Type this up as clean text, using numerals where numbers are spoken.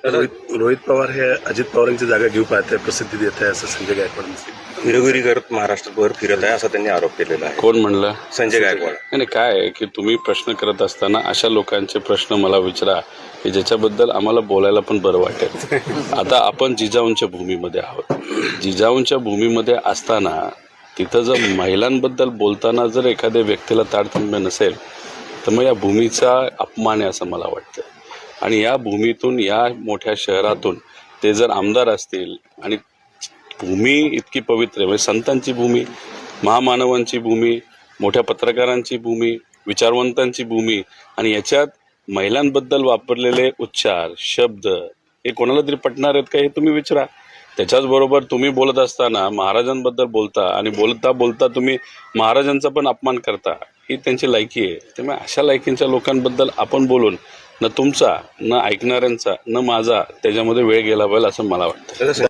रोहित पवार हे अजित पवारांची जागा घेऊ पाहते, प्रसिद्धी देत आहे असं संजय गायकवाड घिरोघिरी करत महाराष्ट्रभर फिरत आहे असा त्यांनी आरोप केलेला आहे. कोण म्हणलं? संजय गायकवाड. नाही काय आहे की तुम्ही प्रश्न करत असताना अशा लोकांचे प्रश्न मला विचारा की ज्याच्याबद्दल आम्हाला बोलायला पण बरं वाटेल. आता आपण जिजाऊंच्या भूमीमध्ये आहोत. जिजाऊंच्या भूमीमध्ये असताना तिथं जर महिलांबद्दल बोलताना जर एखाद्या व्यक्तीला तारतम्य नसेल तर मग या भूमीचा अपमान आहे असं मला वाटतं. आणि या भूमीतून, या मोठ्या शहरातून ते जर आमदार असतील आणि भूमी इतकी पवित्र आहे, म्हणजे संतांची भूमी, महामानवांची भूमी, मोठ्या पत्रकारांची भूमी, विचारवंतांची भूमी, आणि याच्यात महिलांबद्दल वापरलेले उच्चार, शब्द हे कोणाला तरी पटणार आहेत का हे तुम्ही विचारा. त्याच्याचबरोबर तुम्ही बोलत असताना महाराजांबद्दल बोलता आणि बोलता बोलता तुम्ही महाराजांचा पण अपमान करता, ही त्यांची लायकी आहे. त्यामुळे अशा लायकींच्या लोकांबद्दल आपण बोलून न तुमचा, न ऐकणाऱ्यांचा, न माझा त्याच्यामध्ये वेळ गेला पाहिजे असं मला वाटतं.